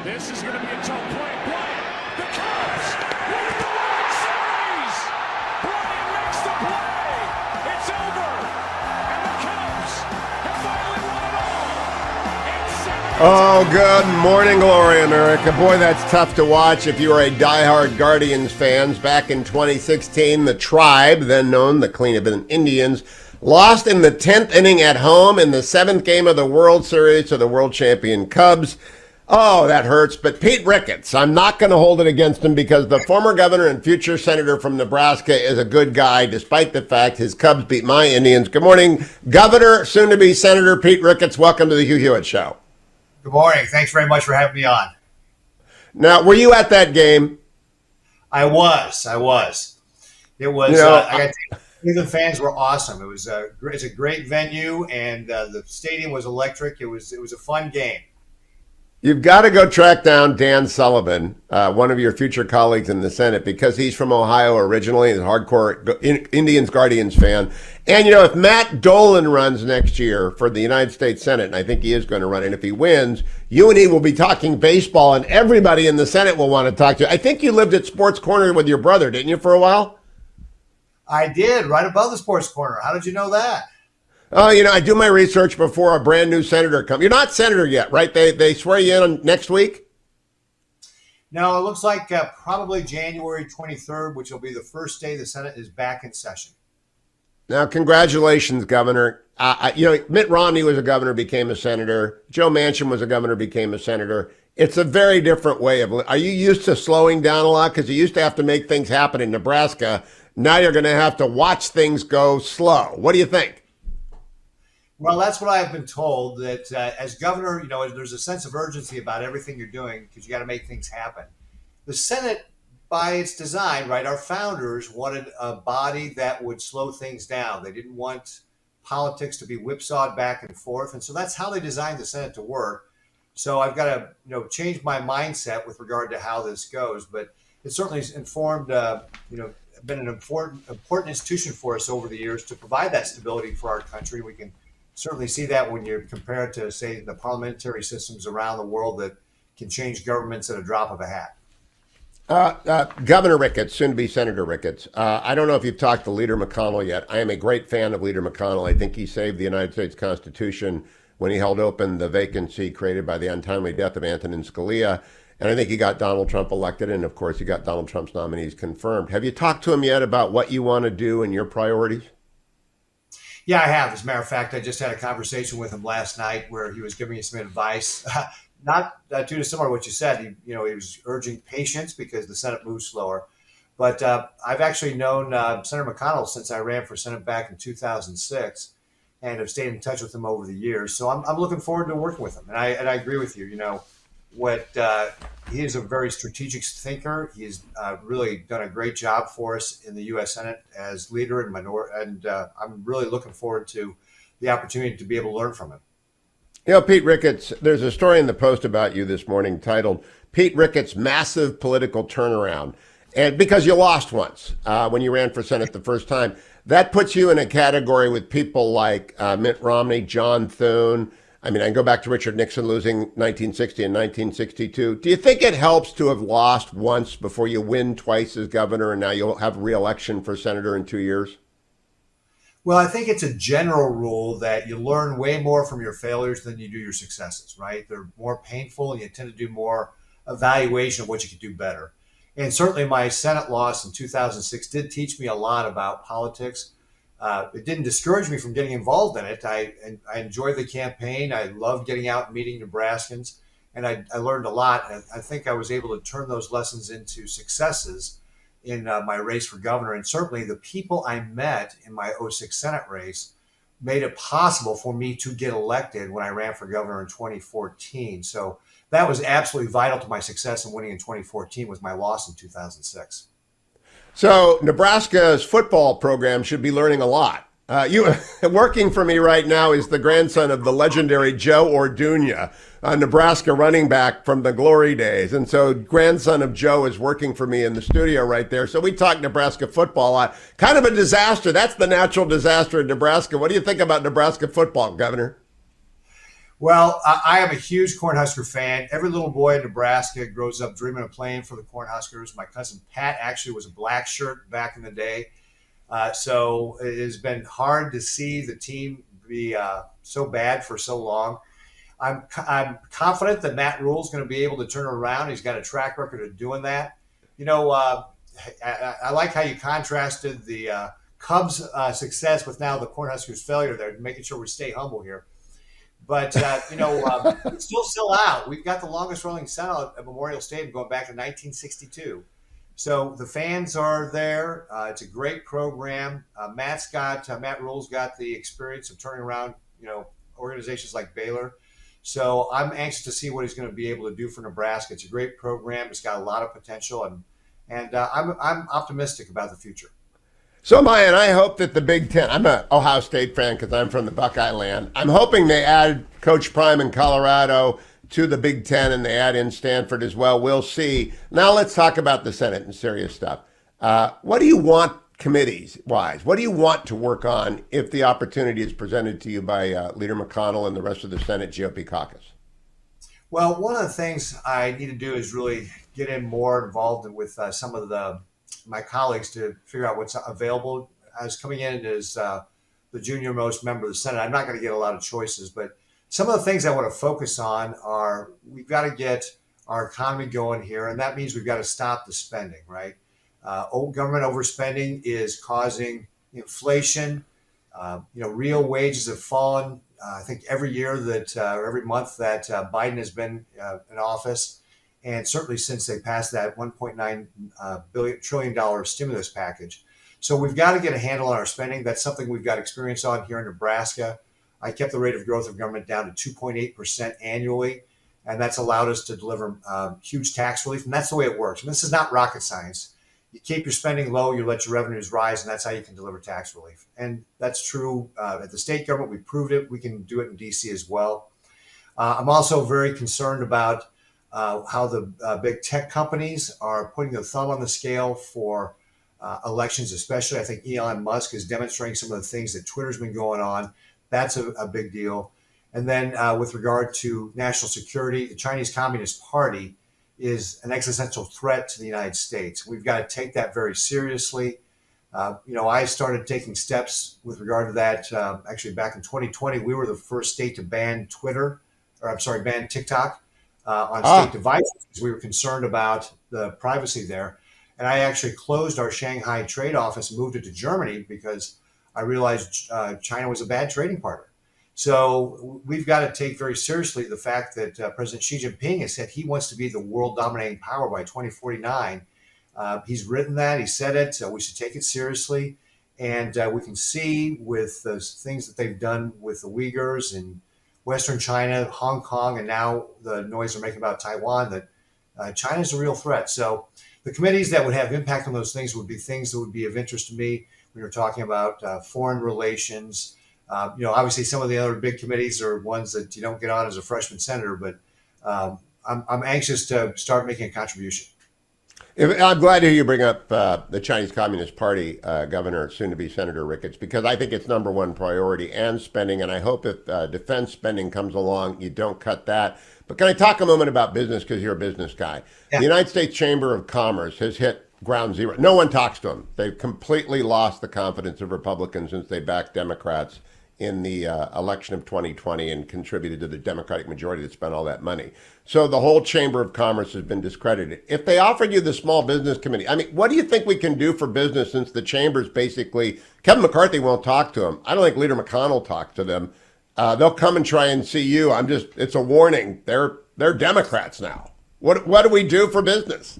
This is going to be a tough play. Bryant, the Cubs winning the World Series. Bryant makes the play. It's over. And the Cubs have finally won it all. It's 7-2. Oh, good morning, Glory America. Boy, that's tough to watch if you are a diehard Guardians fans. Back in 2016, the Tribe, then known the Cleveland Indians, lost in the 10th inning at home in the 7th game of the World Series to the world champion Cubs. Oh, that hurts. But Pete Ricketts, I'm not going to hold it against him because the former governor and future senator from Nebraska is a good guy, despite the fact his Cubs beat my Indians. Good morning, Governor, soon-to-be Senator Pete Ricketts. Welcome to the Hugh Hewitt Show. Good morning. Thanks very much for having me on. Now, were you at that game? I was. It was. I got to Cleveland fans were awesome. It's a great venue, and the stadium was electric. It was a fun game. You've got to go track down Dan Sullivan, one of your future colleagues in the Senate, because he's from Ohio originally. He's a hardcore Indians Guardians fan. And, if Matt Dolan runs next year for the United States Senate, and I think he is going to run, and if he wins, you and he will be talking baseball, and everybody in the Senate will want to talk to you. I think you lived at Sports Corner with your brother, didn't you, for a while? I did, right above the Sports Corner. How did you know that? Oh, I do my research before a brand new senator comes. You're not senator yet, right? They swear you in on next week? No, it looks like probably January 23rd, which will be the first day the Senate is back in session. Now, congratulations, Governor. Mitt Romney was a governor, became a senator. Joe Manchin was a governor, became a senator. It's a very different way of. Are you used to slowing down a lot? Because you used to have to make things happen in Nebraska. Now you're going to have to watch things go slow. What do you think? Well, that's what I've been told, that as governor, there's a sense of urgency about everything you're doing because you got to make things happen. The Senate, by its design, right, our founders wanted a body that would slow things down. They didn't want politics to be whipsawed back and forth. And so that's how they designed the Senate to work. So I've got to, change my mindset with regard to how this goes. But it certainly has informed, been an important institution for us over the years to provide that stability for our country. We can certainly see that when you compare it to, say, the parliamentary systems around the world that can change governments at a drop of a hat. Governor Ricketts, soon to be Senator Ricketts. I don't know if you've talked to Leader McConnell yet. I am a great fan of Leader McConnell. I think he saved the United States Constitution when he held open the vacancy created by the untimely death of Antonin Scalia. And I think he got Donald Trump elected. And of course, he got Donald Trump's nominees confirmed. Have you talked to him yet about what you want to do and your priorities? Yeah, I have. As a matter of fact, I just had a conversation with him last night where he was giving me some advice. Not too dissimilar to what you said. He was urging patience because the Senate moves slower. But I've actually known Senator McConnell since I ran for Senate back in 2006, and have stayed in touch with him over the years. So I'm looking forward to working with him. And I agree with you. He is a very strategic thinker. He's really done a great job for us in the U.S. Senate as leader and I'm really looking forward to the opportunity to be able to learn from him. Pete Ricketts, there's a story in the Post about you this morning titled Pete Ricketts' Massive Political Turnaround. And because you lost once when you ran for Senate the first time, that puts you in a category with people like Mitt Romney, John Thune. I can go back to Richard Nixon losing 1960 and 1962. Do you think it helps to have lost once before you win twice as governor and now you'll have re-election for senator in 2 years? Well, I think it's a general rule that you learn way more from your failures than you do your successes, right? They're more painful and you tend to do more evaluation of what you could do better. And certainly my Senate loss in 2006 did teach me a lot about politics. It didn't discourage me from getting involved in it. I enjoyed the campaign. I loved getting out and meeting Nebraskans, and I learned a lot. I think I was able to turn those lessons into successes in my race for governor. And certainly the people I met in my '06 Senate race made it possible for me to get elected when I ran for governor in 2014. So that was absolutely vital to my success in winning in 2014 with my loss in 2006. So Nebraska's football program should be learning a lot. You working for me right now is the grandson of the legendary Joe Orduña, a Nebraska running back from the glory days. And so grandson of Joe is working for me in the studio right there. So we talk Nebraska football a lot. Kind of a disaster. That's the natural disaster in Nebraska. What do you think about Nebraska football, Governor? Well, I am a huge Cornhusker fan. Every little boy in Nebraska grows up dreaming of playing for the Cornhuskers. My cousin Pat actually was a black shirt back in the day. So it has been hard to see the team be so bad for so long. I'm confident that Matt Rule is going to be able to turn it around. He's got a track record of doing that. You know, I like how you contrasted the Cubs' success with now the Cornhuskers' failure there, making sure we stay humble here. But it's still sell out. We've got the longest running sellout at Memorial Stadium going back to 1962. So the fans are there. It's a great program. Matt Rule's got the experience of turning around, organizations like Baylor. So I'm anxious to see what he's going to be able to do for Nebraska. It's a great program. It's got a lot of potential, and I'm optimistic about the future. So am I, and I hope that the Big Ten, I'm an Ohio State fan because I'm from the Buckeye land. I'm hoping they add Coach Prime in Colorado to the Big Ten and they add in Stanford as well. We'll see. Now let's talk about the Senate and serious stuff. What do you want committees-wise? What do you want to work on if the opportunity is presented to you by Leader McConnell and the rest of the Senate GOP caucus? Well, one of the things I need to do is really get in more involved with some of my colleagues to figure out what's available. I was coming in as the junior most member of the Senate. I'm not going to get a lot of choices, but some of the things I want to focus on are we've got to get our economy going here, and that means we've got to stop the spending, right? Government overspending is causing inflation. Real wages have fallen. I think every year or every month that Biden has been in office, and certainly since they passed that $1.9 trillion stimulus package. So we've got to get a handle on our spending. That's something we've got experience on here in Nebraska. I kept the rate of growth of government down to 2.8% annually, and that's allowed us to deliver huge tax relief. And that's the way it works. And this is not rocket science. You keep your spending low, you let your revenues rise, and that's how you can deliver tax relief. And that's true at the state government. We proved it. We can do it in D.C. as well. I'm also very concerned about how the big tech companies are putting their thumb on the scale for elections, especially. I think Elon Musk is demonstrating some of the things that Twitter's been going on. That's a big deal. And then with regard to national security, the Chinese Communist Party is an existential threat to the United States. We've got to take that very seriously. I started taking steps with regard to that. Actually, back in 2020, we were the first state to ban TikTok on state devices because we were concerned about the privacy there. And I actually closed our Shanghai trade office and moved it to Germany because I realized China was a bad trading partner. So we've got to take very seriously the fact that President Xi Jinping has said he wants to be the world dominating power by 2049. He's written that, he said it, so we should take it seriously. And we can see with the things that they've done with the Uyghurs in Western China, Hong Kong, and now the noise they're making about Taiwan, that China is a real threat. So the committees that would have impact on those things would be things that would be of interest to me. We were talking about foreign relations. Obviously some of the other big committees are ones that you don't get on as a freshman senator, but I'm anxious to start making a contribution. I'm glad to hear you bring up the Chinese Communist Party governor, soon to be Senator Ricketts, because I think it's number one priority and spending. And I hope if defense spending comes along, you don't cut that. But can I talk a moment about business because you're a business guy? Yeah. The United States Chamber of Commerce has hit ground zero. No one talks to them. They've completely lost the confidence of Republicans since they backed Democrats in the election of 2020 and contributed to the Democratic majority that spent all that money. So the whole Chamber of Commerce has been discredited. If they offered you the Small Business Committee, what do you think we can do for business since the Chamber's basically, Kevin McCarthy won't talk to them. I don't think Leader McConnell talked to them. They'll come and try and see you. It's a warning. They're Democrats now. What do we do for business?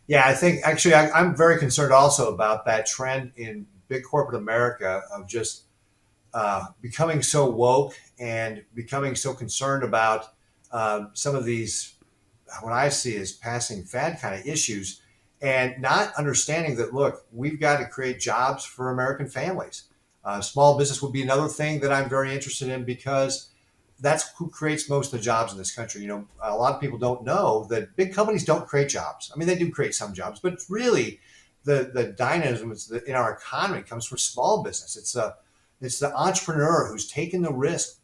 Yeah, I think actually I'm very concerned also about that trend in big corporate America of just becoming so woke and becoming so concerned about some of these, what I see as passing fad kind of issues, and not understanding that, look, we've got to create jobs for American families. Small business would be another thing that I'm very interested in because that's who creates most of the jobs in this country. A lot of people don't know that big companies don't create jobs. I mean, they do create some jobs, but it's really the dynamism in our economy comes from small business. It's the entrepreneur who's taken the risk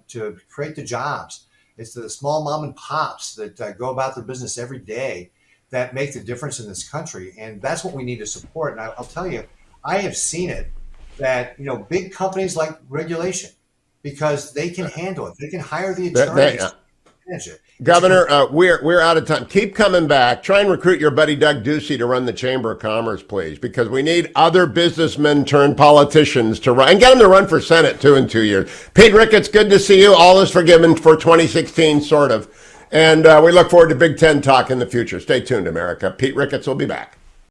to create the jobs. It's the small mom and pops that go about their business every day that make the difference in this country, and that's what we need to support. And I'll tell you, I have seen it that big companies like regulation because they can handle it. They can hire the attorneys to manage it. Governor, we're out of time. Keep coming back. Try and recruit your buddy Doug Ducey to run the Chamber of Commerce, please, because we need other businessmen turned politicians to run, and get them to run for Senate too in 2 years. Pete Ricketts, good to see you. All is forgiven for 2016, sort of. And we look forward to Big Ten talk in the future. Stay tuned, America. Pete Ricketts will be back.